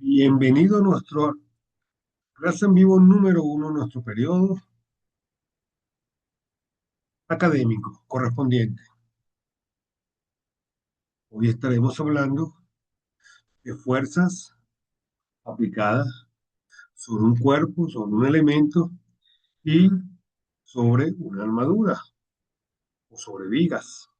Bienvenido a nuestro clase en vivo número uno, nuestro periodo académico correspondiente. Hoy estaremos hablando de fuerzas aplicadas sobre un cuerpo, sobre un elemento y sobre una armadura o sobre vigas.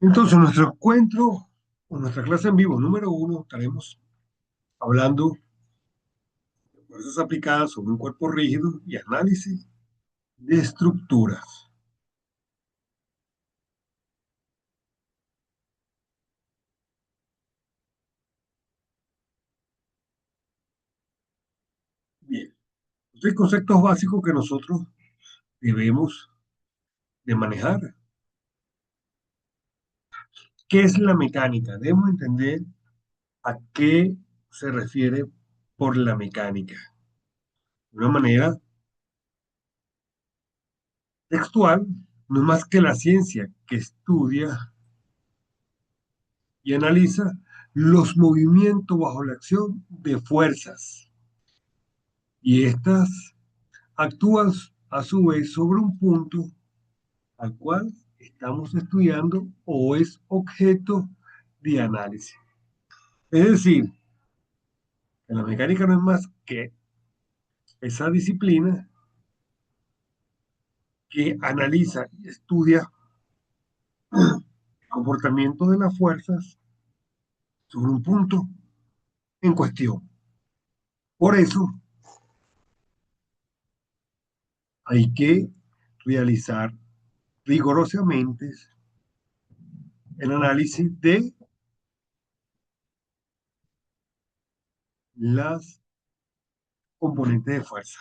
Entonces, nuestro encuentro o nuestra clase en vivo número uno estaremos hablando de fuerzas aplicadas sobre un cuerpo rígido y análisis de estructuras. Bien, hay conceptos básicos que nosotros debemos de manejar. ¿Qué es la mecánica? Debemos entender a qué se refiere por la mecánica. De una manera textual, no es más que la ciencia que estudia y analiza los movimientos bajo la acción de fuerzas. Y estas actúan a su vez sobre un punto al cual estamos estudiando o es objeto de análisis. Es decir, que la mecánica no es más que esa disciplina que analiza y estudia el comportamiento de las fuerzas sobre un punto en cuestión. Por eso hay que realizar rigurosamente el análisis de las componentes de fuerza.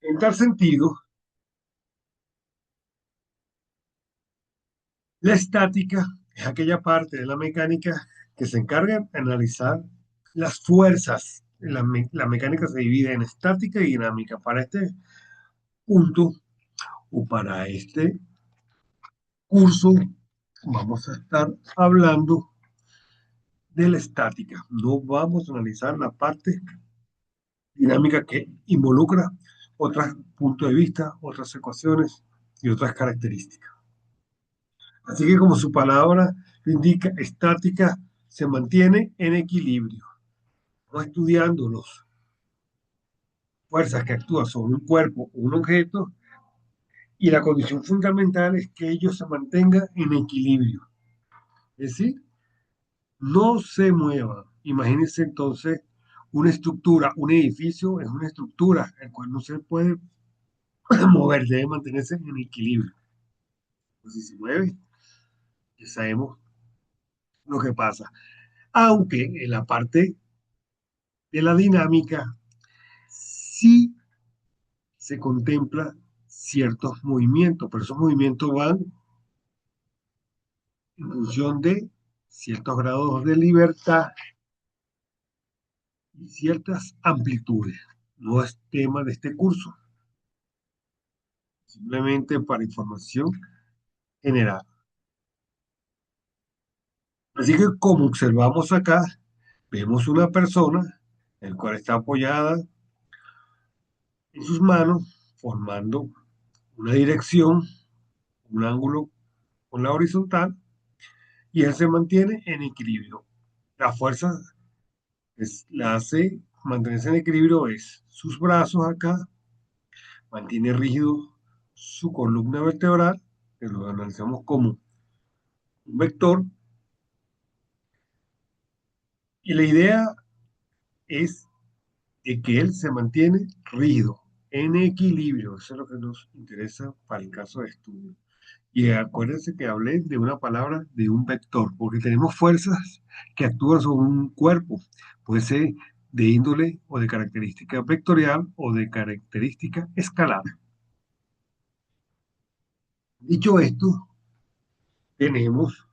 En tal sentido, la estática es aquella parte de la mecánica que se encarga de analizar las fuerzas. La mecánica se divide en estática y dinámica. Para este punto o para este curso vamos a estar hablando de la estática. No vamos a analizar la parte dinámica que involucra otros puntos de vista, otras ecuaciones y otras características. Así que como su palabra lo indica, estática se mantiene en equilibrio. No estudiando las fuerzas que actúan sobre un cuerpo o un objeto y la condición fundamental es que ellos se mantengan en equilibrio. Es decir, no se muevan. Imagínense entonces una estructura, un edificio es una estructura, el cual no se puede mover, debe mantenerse en equilibrio. Pues si se mueve, ya sabemos lo que pasa. aunque en la parte de la dinámica sí se contempla ciertos movimientos, pero esos movimientos van en función de ciertos grados de libertad y ciertas amplitudes. No es tema de este curso, simplemente para información general. Así que como observamos acá, vemos una persona, el cual está apoyada en sus manos, formando una dirección, un ángulo con la horizontal, y él se mantiene en equilibrio. La fuerza la hace mantenerse en equilibrio es sus brazos acá, mantiene rígido su columna vertebral, que lo analizamos como un vector, y la idea es de que él se mantiene rígido, en equilibrio. Eso es lo que nos interesa para el caso de estudio. Y acuérdense que hablé de una palabra, de un vector, porque tenemos fuerzas que actúan sobre un cuerpo. Puede ser de índole o de característica vectorial o de característica escalar. Dicho esto, tenemos,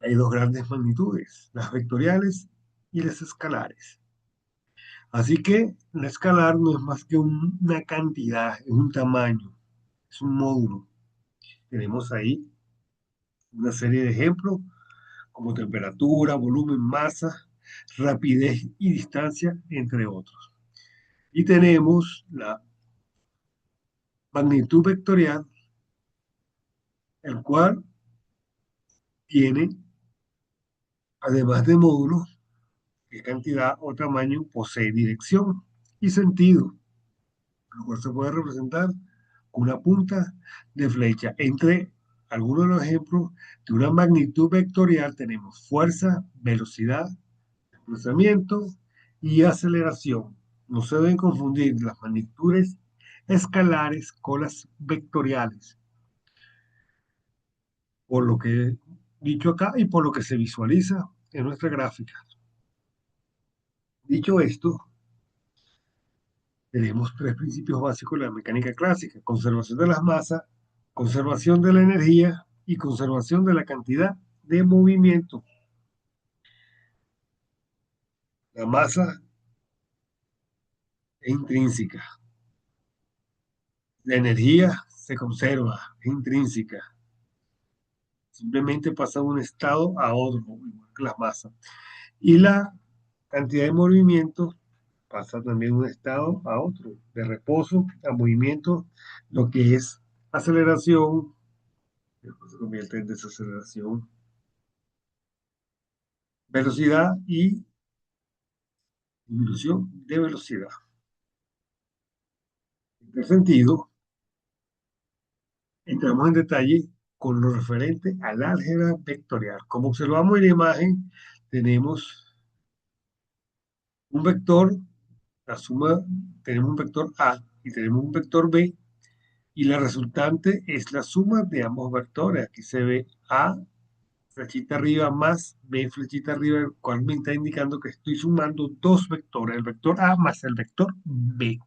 hay dos grandes magnitudes, las vectoriales y las escalares. Así que la escalar no es más que una cantidad, es un tamaño, es un módulo. Tenemos ahí una serie de ejemplos como temperatura, volumen, masa, rapidez y distancia, entre otros. Y tenemos la magnitud vectorial, el cual tiene, además de módulos, qué cantidad o tamaño posee dirección y sentido, lo cual se puede representar con una punta de flecha. Entre algunos de los ejemplos de una magnitud vectorial tenemos fuerza, velocidad, desplazamiento y aceleración. No se deben confundir las magnitudes escalares con las vectoriales, por lo que he dicho acá y por lo que se visualiza en nuestra gráfica. Dicho esto, tenemos tres principios básicos de la mecánica clásica: conservación de las masas, conservación de la energía y conservación de la cantidad de movimiento. La masa es intrínseca, la energía se conserva, es intrínseca, simplemente pasa de un estado a otro, igual que las masas. Y la cantidad de movimiento pasa también de un estado a otro, de reposo a movimiento, lo que es aceleración, después se convierte en desaceleración, velocidad y disminución de velocidad. En este sentido, entramos en detalle con lo referente al álgebra vectorial. Como observamos en la imagen, tenemos un vector, la suma, tenemos un vector A y tenemos un vector B, y la resultante es la suma de ambos vectores. Aquí se ve A flechita arriba más B flechita arriba, el cual me está indicando que estoy sumando dos vectores, el vector A más el vector B.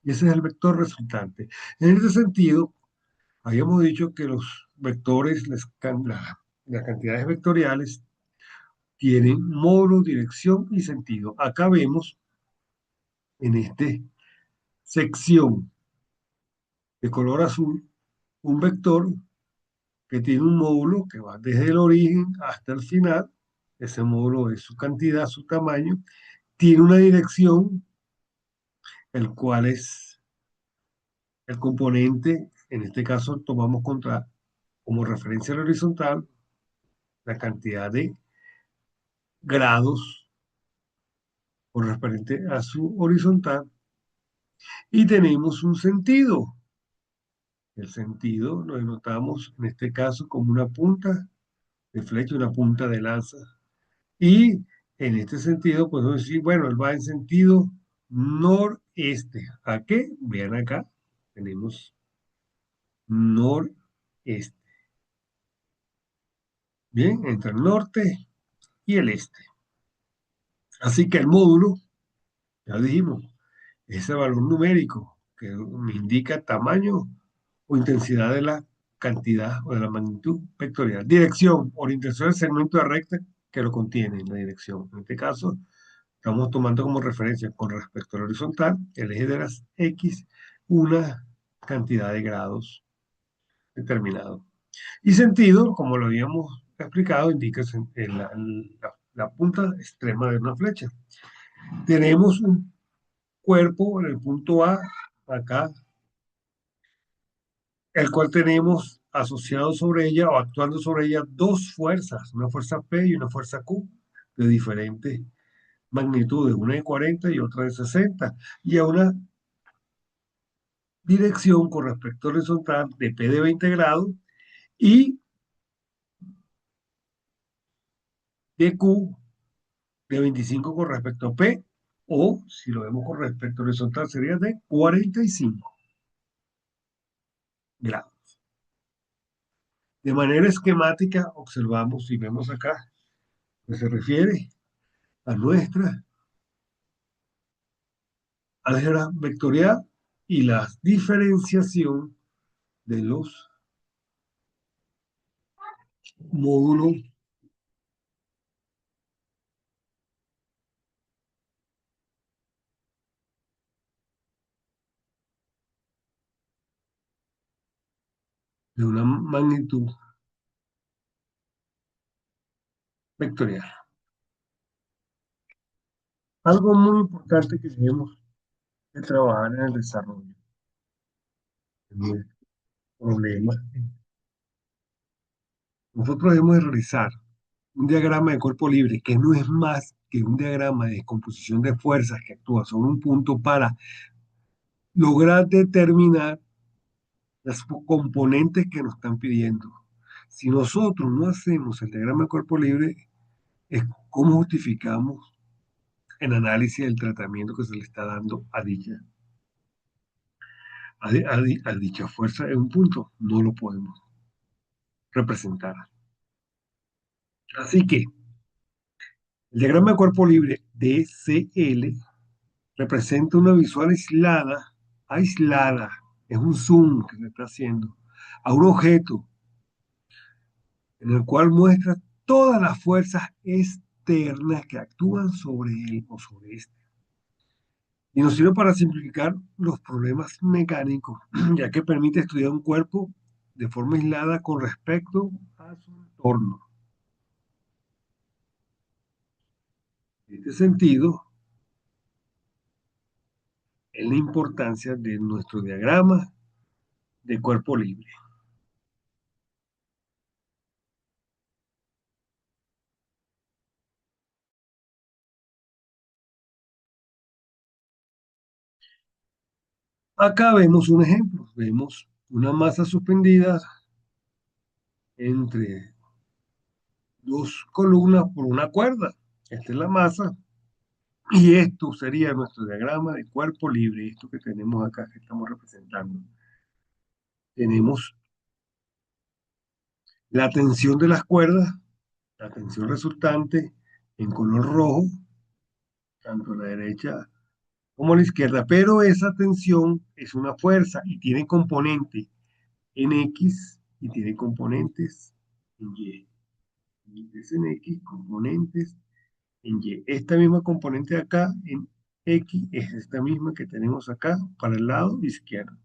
Y ese es el vector resultante. En este sentido, habíamos dicho que los vectores, las cantidades vectoriales, tienen módulo, dirección y sentido. Acá vemos en esta sección de color azul un vector que tiene un módulo que va desde el origen hasta el final. Ese módulo es su cantidad, su tamaño. Tiene una dirección, el cual es el componente, en este caso tomamos como referencia la horizontal, la cantidad de grados correspondiente a su horizontal, y tenemos un sentido. El sentido lo denotamos en este caso como una punta de flecha, una punta de lanza. Y en este sentido podemos decir, bueno, él va en sentido noreste. ¿A qué? Vean acá, tenemos noreste. bien, entre el norte y el este. Así que el módulo, ya dijimos, ese valor numérico que me indica tamaño o intensidad de la cantidad o de la magnitud vectorial. Dirección, orientación del segmento de recta que lo contiene en la dirección. En este caso, estamos tomando como referencia con respecto al horizontal, el eje de las X, una cantidad de grados determinado. Y sentido, como lo habíamos explicado, indica la punta extrema de una flecha. Tenemos un cuerpo en el punto A, acá, el cual tenemos asociado sobre ella o actuando sobre ella dos fuerzas, una fuerza P y una fuerza Q de diferentes magnitudes, una de 40 y otra de 60, y a una dirección con respecto horizontal de P de 20 grados y de Q de 25 con respecto a P, o si lo vemos con respecto horizontal sería de 45 grados. De manera esquemática observamos y vemos acá que se refiere a nuestra álgebra vectorial y la diferenciación de los módulos de una magnitud vectorial. Algo muy importante que tenemos que trabajar en el desarrollo del problema. Nosotros debemos de realizar un diagrama de cuerpo libre que no es más que un diagrama de composición de fuerzas que actúa sobre un punto para lograr determinar las componentes que nos están pidiendo. Si nosotros no hacemos el diagrama de cuerpo libre, es cómo justificamos el análisis del tratamiento que se le está dando a dicha fuerza en un punto. No lo podemos representar. Así que el diagrama de cuerpo libre DCL representa una visual aislada, es un zoom que se está haciendo, a un objeto en el cual muestra todas las fuerzas externas que actúan sobre él o sobre este. Y nos sirve para simplificar los problemas mecánicos, ya que permite estudiar un cuerpo de forma aislada con respecto a su entorno. En este sentido, es la importancia de nuestro diagrama de cuerpo libre. Acá vemos un ejemplo, vemos una masa suspendida entre dos columnas por una cuerda. Esta es la masa y esto sería nuestro diagrama de cuerpo libre, esto que tenemos acá, que estamos representando. Tenemos la tensión de las cuerdas, la tensión resultante en color rojo, tanto a la derecha como a la izquierda, pero esa tensión es una fuerza y tiene componente en X y tiene componentes en Y. Componentes en X, componentes en Y. Esta misma componente de acá en X es esta misma que tenemos acá para el lado izquierdo.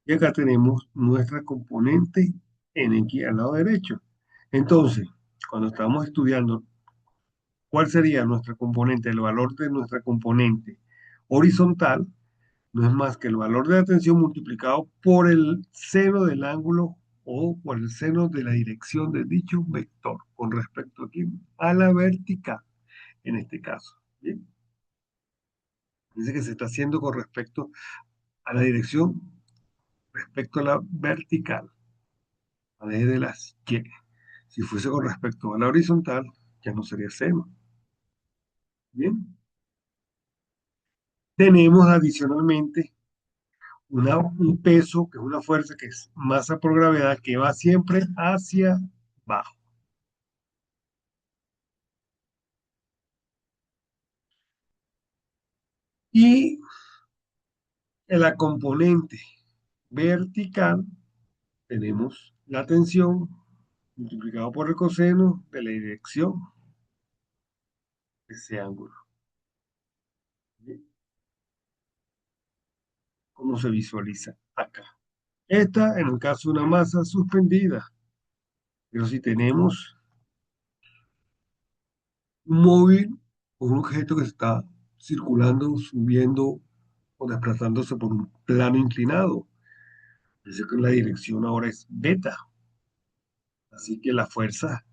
Y acá tenemos nuestra componente en X al lado derecho. Entonces, cuando estamos estudiando cuál sería nuestra componente, el valor de nuestra componente horizontal, no es más que el valor de la tensión multiplicado por el seno del ángulo o por el seno de la dirección de dicho vector con respecto aquí a la vertical, en este caso. ¿Bien? Dice que se está haciendo con respecto a la dirección respecto a la vertical, a la eje de las Y. Si fuese con respecto a la horizontal, ya no sería seno. Bien. Tenemos adicionalmente un peso, que es una fuerza que es masa por gravedad, que va siempre hacia abajo. Y en la componente vertical tenemos la tensión multiplicado por el coseno de la dirección de ese ángulo. ¿Bien? ¿Cómo se visualiza acá? Esta en el caso de una masa suspendida. Pero si tenemos un móvil o un objeto que está circulando, subiendo o desplazándose por un plano inclinado, dice que la dirección ahora es beta. Así que la fuerza,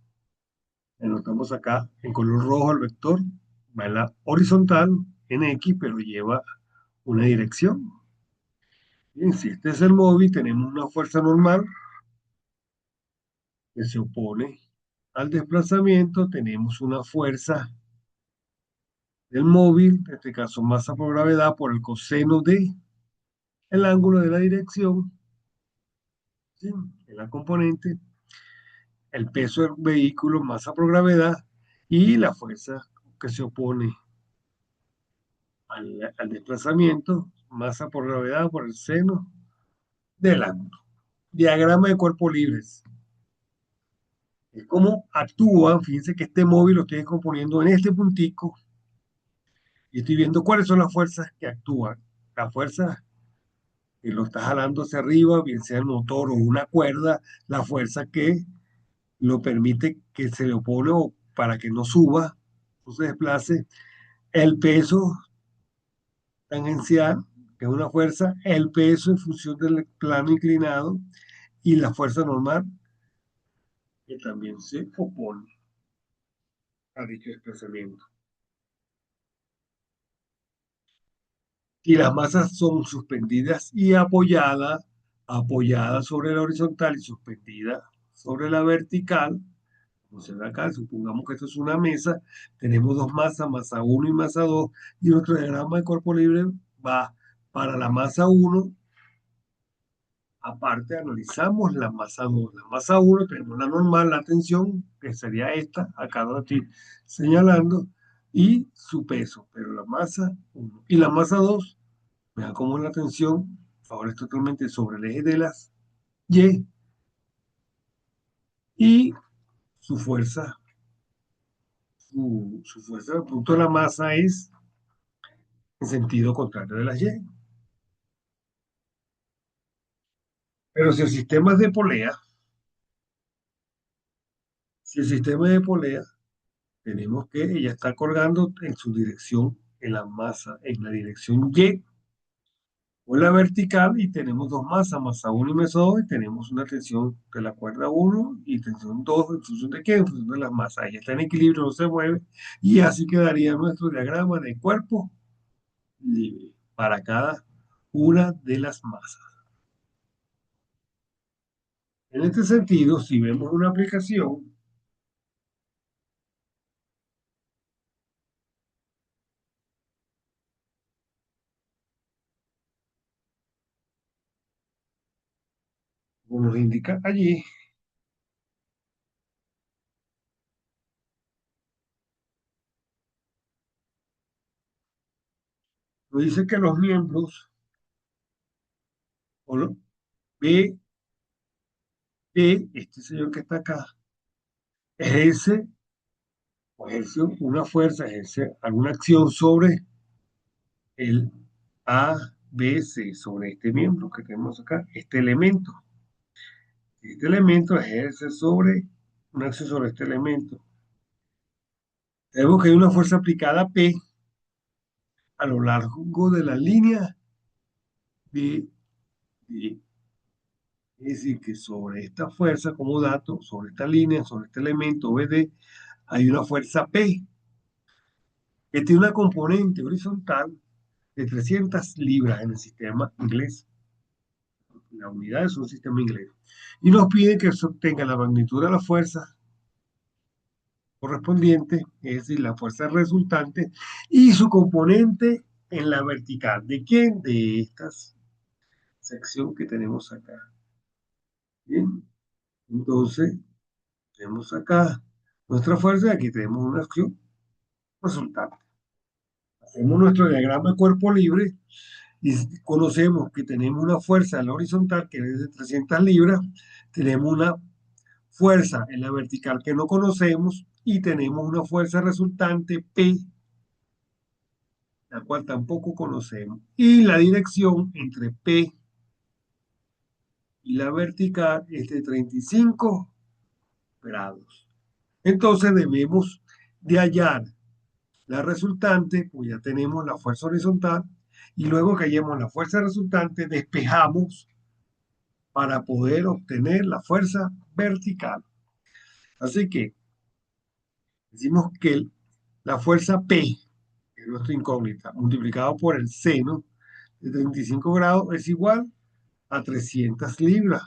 anotamos acá en color rojo el vector, va en la horizontal en X, pero lleva una dirección. Bien, si este es el móvil, tenemos una fuerza normal que se opone al desplazamiento, tenemos una fuerza del móvil, en este caso masa por gravedad, por el coseno de el ángulo de la dirección, ¿sí? En la componente, el peso del vehículo, masa por gravedad, y la fuerza que se opone al desplazamiento, masa por gravedad por el seno del ángulo. Diagrama de cuerpos libres. Es como actúan, fíjense que este móvil lo estoy componiendo en este puntico y estoy viendo cuáles son las fuerzas que actúan. La fuerza que lo está jalando hacia arriba, bien sea el motor o una cuerda, la fuerza que lo permite que se le opone o para que no suba o se desplace, el peso tangencial, que es una fuerza, el peso en función del plano inclinado y la fuerza normal, que también se opone a dicho desplazamiento. Y las masas son suspendidas y apoyadas sobre la horizontal y suspendidas sobre la vertical. Como se ve acá, supongamos que esto es una mesa, tenemos dos masas, masa uno y masa 2 y nuestro diagrama de cuerpo libre va para la masa uno. Aparte, analizamos la masa 2. La masa uno tenemos la normal, la tensión, que sería esta, acá donde estoy señalando, y su peso, pero la masa uno. Y la masa 2, vean cómo la tensión ahora es totalmente sobre el eje de las y su fuerza, su fuerza del punto de la masa es en sentido contrario de las Y. Pero si el sistema es de polea, tenemos que ella está colgando en su dirección, en la masa, en la dirección Y o en la vertical, y tenemos dos masas, masa 1 y masa 2, y tenemos una tensión de la cuerda uno y tensión 2 ¿en función de qué? En función de las masas. Ella está en equilibrio, no se mueve, y así quedaría nuestro diagrama de cuerpo libre para cada una de las masas. En este sentido, si vemos una aplicación, como nos indica allí, nos dice que los miembros, o lo- B, este señor que está acá, ejerce o ejerce una fuerza, ejerce alguna acción sobre el A, B, C, sobre este miembro que tenemos acá, este elemento. Este elemento ejerce sobre una acción sobre este elemento. Tenemos que hay una fuerza aplicada P a lo largo de la línea de, de Es decir, que sobre esta fuerza como dato, sobre esta línea, sobre este elemento BD, hay una fuerza P que tiene una componente horizontal de 300 libras en el sistema inglés. La unidad es un sistema inglés. Y nos pide que se obtenga la magnitud de la fuerza correspondiente, es decir, la fuerza resultante, y su componente en la vertical. ¿De quién? De esta sección que tenemos acá. Bien, entonces tenemos acá nuestra fuerza y aquí tenemos una acción resultante. hacemos nuestro diagrama de cuerpo libre y conocemos que tenemos una fuerza en la horizontal que es de 300 libras, tenemos una fuerza en la vertical que no conocemos y tenemos una fuerza resultante P, la cual tampoco conocemos. Y la dirección entre P y la vertical es de 35 grados. Entonces debemos de hallar la resultante, pues ya tenemos la fuerza horizontal, y luego que hallemos la fuerza resultante, despejamos para poder obtener la fuerza vertical. Así que decimos que la fuerza P, que es nuestra incógnita, multiplicado por el seno de 35 grados es igual a 300 libras.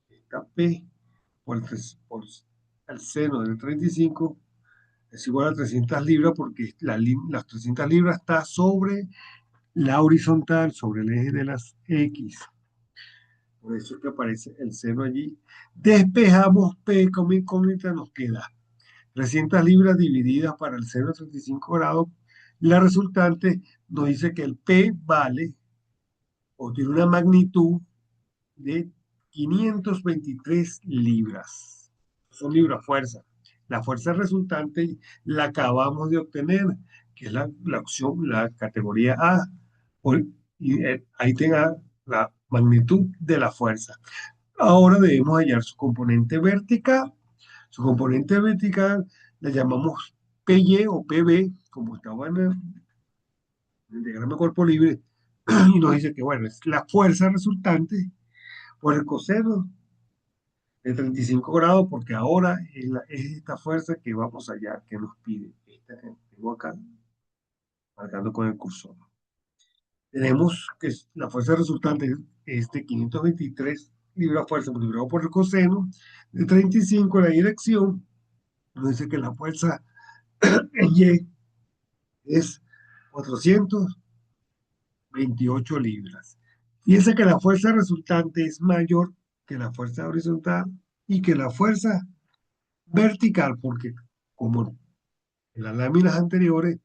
Esta P por el seno de 35 es igual a 300 libras porque las 300 libras está sobre la horizontal, sobre el eje de las X. Por eso es que aparece el seno allí. Despejamos P como incógnita, nos queda 300 libras divididas para el seno de 35 grados. La resultante nos dice que el P vale o tiene una magnitud de 523 libras. Son libras fuerza. La fuerza resultante la acabamos de obtener, que es la opción, la categoría A. Y ahí tenga la magnitud de la fuerza. Ahora debemos hallar su componente vertical. Su componente vertical la llamamos PY o PB, como estaba en el diagrama de cuerpo libre, y nos dice que, bueno, es la fuerza resultante por el coseno de 35 grados, porque ahora es esta fuerza que vamos allá, que nos pide. Esta que tengo acá, marcando con el cursor. Tenemos que la fuerza resultante es de 523 libras fuerza multiplicado por el coseno de 35 en la dirección. Nos dice que la fuerza en Y es 428 libras. Piensa que la fuerza resultante es mayor que la fuerza horizontal y que la fuerza vertical, porque como en las láminas anteriores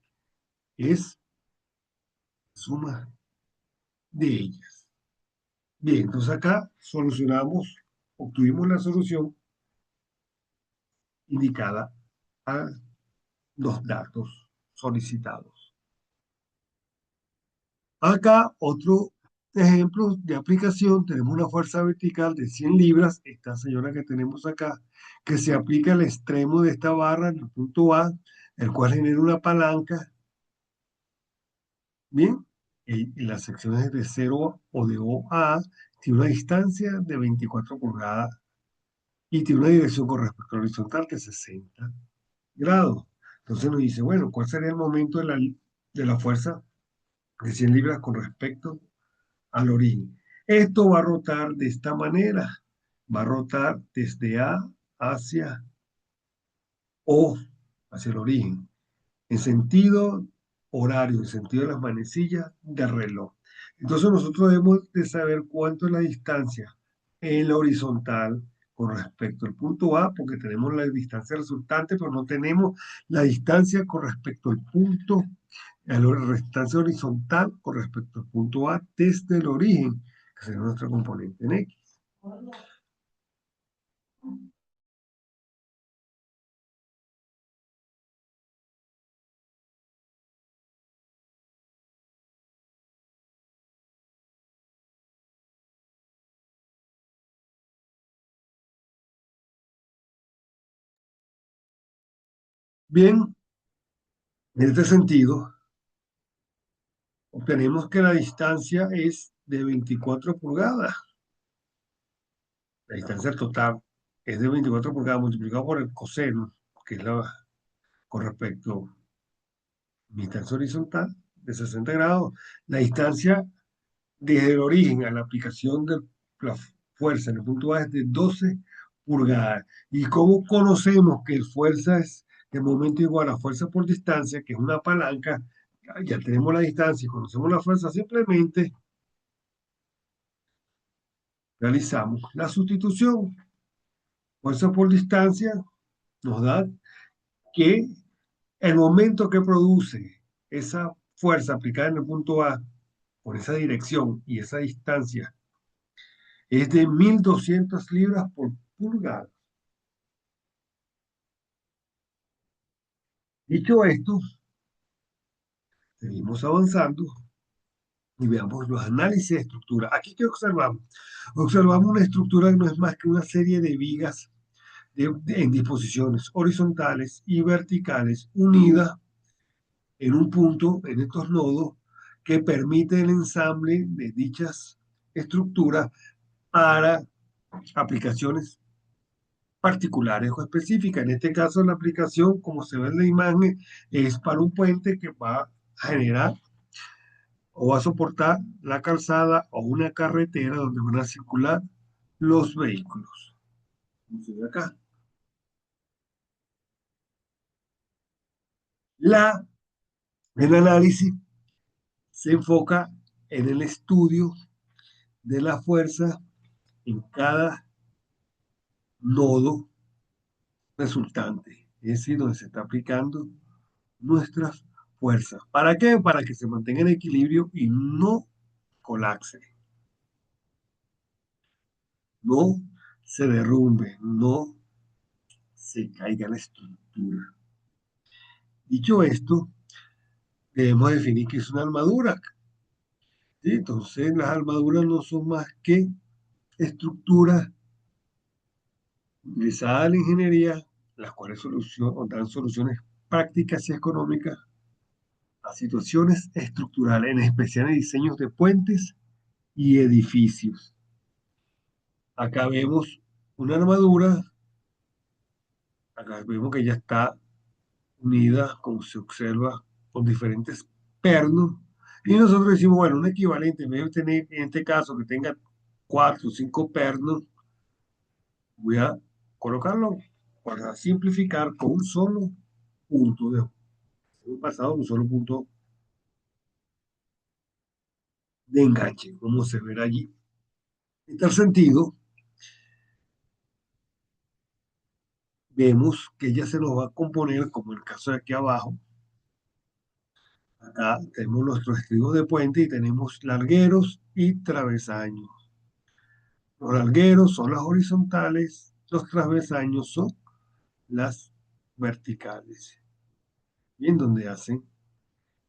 es suma de ellas. Bien, entonces acá solucionamos, obtuvimos la solución indicada a los datos solicitados. Acá otro ejemplo de aplicación, tenemos una fuerza vertical de 100 libras, esta señora que tenemos acá, que se aplica al extremo de esta barra, en el punto A, el cual genera una palanca, bien, y las secciones de 0 o de O a A tiene una distancia de 24 pulgadas y tiene una dirección con respecto a la horizontal que es 60 grados. Entonces nos dice, bueno, ¿cuál sería el momento de la fuerza de 100 libras con respecto al origen? Esto va a rotar de esta manera. Va a rotar desde A hacia O, hacia el origen, en sentido horario, en sentido de las manecillas del reloj. Entonces nosotros debemos de saber cuánto es la distancia en la horizontal con respecto al punto A, porque tenemos la distancia resultante, pero no tenemos la distancia con respecto al punto, a la distancia horizontal con respecto al punto A desde el origen, que sería nuestra componente en X. Bien, en este sentido, obtenemos que la distancia es de 24 pulgadas. La distancia total es de 24 pulgadas multiplicado por el coseno, que es con respecto a mi distancia horizontal de 60 grados. La distancia desde el origen a la aplicación de la fuerza en el punto A es de 12 pulgadas. ¿Y cómo conocemos que fuerza es de momento igual a fuerza por distancia, que es una palanca? Ya tenemos la distancia y conocemos la fuerza, simplemente realizamos la sustitución. Fuerza por distancia nos da que el momento que produce esa fuerza aplicada en el punto A por esa dirección y esa distancia es de 1.200 libras por pulgada. Dicho esto, seguimos avanzando y veamos los análisis de estructura. Aquí, ¿qué observamos? Observamos una estructura que no es más que una serie de vigas en disposiciones horizontales y verticales unidas en un punto, en estos nodos, que permite el ensamble de dichas estructuras para aplicaciones particulares o específicas. En este caso, la aplicación, como se ve en la imagen, es para un puente que va a generar o va a soportar la calzada o una carretera donde van a circular los vehículos. Como se ve acá. La, el análisis se enfoca en el estudio de la fuerza en cada nodo resultante, es decir, donde se está aplicando nuestras fuerzas. ¿Para qué? Para que se mantenga en equilibrio y no colapse, no se derrumbe, no se caiga la estructura. Dicho esto, debemos definir qué es una armadura. ¿Sí? Entonces, las armaduras no son más que estructuras utilizadas en la ingeniería, las cuales dan soluciones prácticas y económicas a situaciones estructurales, en especial en diseños de puentes y edificios. Acá vemos una armadura, acá vemos que ya está unida, como se observa, con diferentes pernos. Y nosotros decimos, bueno, un equivalente, en vez de tener, en este caso, que tenga 4 o 5 pernos, voy a colocarlo para simplificar con un solo punto de un pasado, un solo punto de enganche, como se ve allí. En tal sentido, vemos que ya se nos va a componer, como en el caso de aquí abajo. Acá tenemos nuestros estribos de puente y tenemos largueros y travesaños. Los largueros son las horizontales, los travesaños son las verticales. Y en donde hacen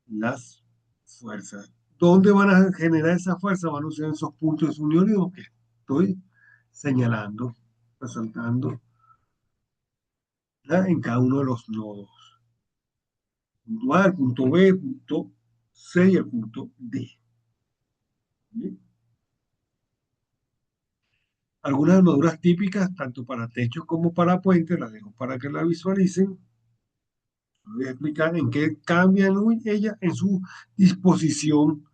las fuerzas. ¿Dónde van a generar esa fuerza? Van a usar esos puntos de unión y que estoy señalando, resaltando, ¿ya? En cada uno de los nodos. Punto A, el punto B, el punto C y el punto D. ¿Bien? Algunas armaduras típicas, tanto para techos como para puentes, las dejo para que la visualicen. Voy a explicar en qué cambian ella en su disposición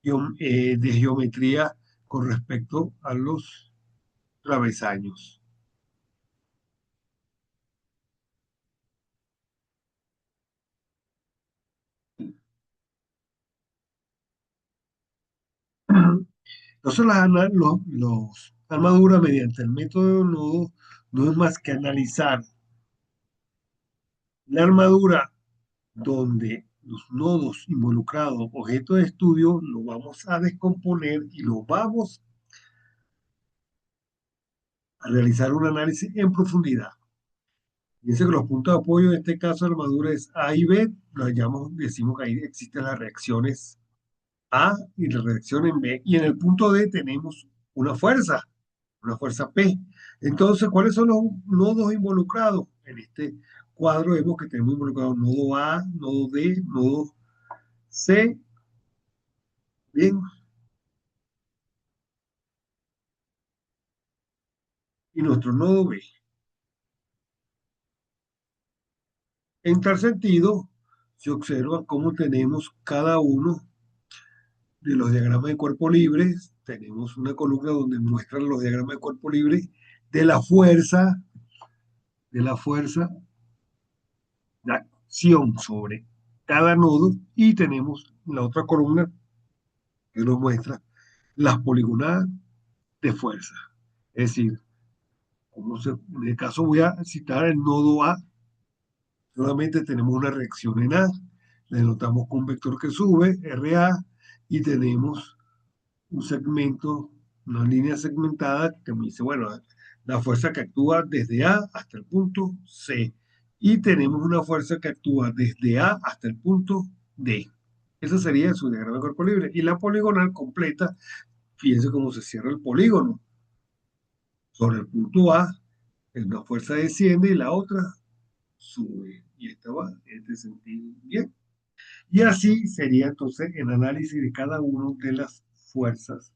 de geometría con respecto a los travesaños. Entonces, los armaduras mediante el método de nodo no es más que analizar la armadura donde los nodos involucrados, objeto de estudio, lo vamos a descomponer y lo vamos a realizar un análisis en profundidad. Dice que los puntos de apoyo en este caso de armadura es A y B, decimos que ahí existen las reacciones A y la reacción en B, y en el punto D tenemos una fuerza P. Entonces, ¿cuáles son los nodos involucrados? En este cuadro vemos que tenemos involucrado nodo A, nodo D, nodo C, bien, y nuestro nodo B. En tal sentido, se observa cómo tenemos cada uno de los diagramas de cuerpo libre. Tenemos una columna donde muestran los diagramas de cuerpo libre de de la fuerza de acción sobre cada nodo, y tenemos la otra columna que nos muestra las poligonadas de fuerza. Es decir, en el caso voy a citar el nodo A, solamente tenemos una reacción en A, denotamos con un vector que sube, RA, y tenemos un segmento, una línea segmentada que me dice, bueno, la fuerza que actúa desde A hasta el punto C. Y tenemos una fuerza que actúa desde A hasta el punto D. Ese sería su diagrama de cuerpo libre. Y la poligonal completa, fíjense cómo se cierra el polígono. Sobre el punto A, una fuerza desciende y la otra sube. Y esta va en este sentido. Bien. Y así sería entonces el análisis de cada una de las fuerzas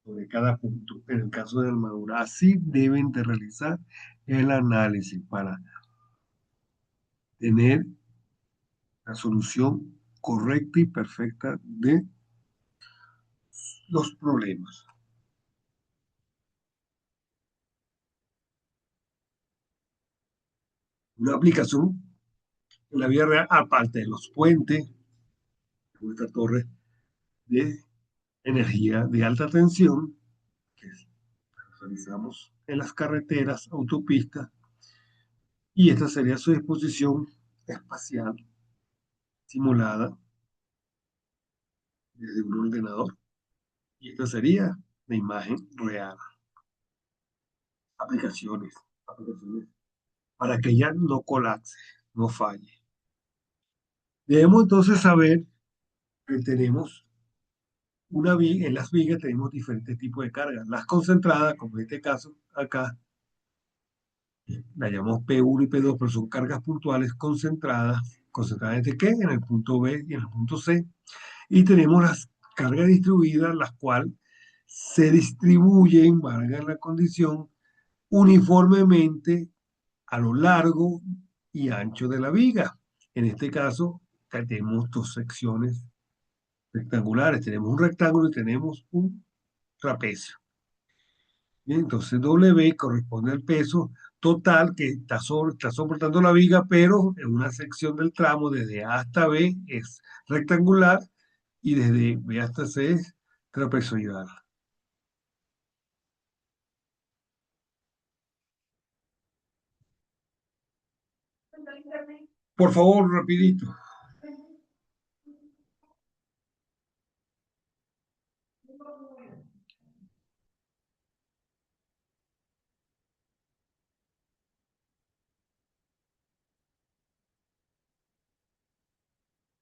sobre cada punto. En el caso de armadura, así deben de realizar el análisis para tener la solución correcta y perfecta de los problemas. Una aplicación en la vida real, aparte de los puentes, nuestra torre de energía de alta tensión, que realizamos en las carreteras, autopistas, y esta sería su disposición espacial simulada desde un ordenador. Y esta sería la imagen real. Aplicaciones, aplicaciones, para que ya no colapse, no falle. Debemos entonces saber que tenemos una viga, en las vigas tenemos diferentes tipos de cargas. Las concentradas, como en este caso acá, la llamamos P1 y P2, pero son cargas puntuales concentradas. ¿Concentradas entre qué? En el punto B y en el punto C. Y tenemos las cargas distribuidas, las cuales se distribuyen, valga la condición, uniformemente a lo largo y ancho de la viga. En este caso, tenemos dos secciones rectangulares. Tenemos un rectángulo y tenemos un trapecio. Bien, entonces W corresponde al peso total que está soportando la viga, pero en una sección del tramo desde A hasta B es rectangular y desde B hasta C es trapezoidal. Por favor, rapidito.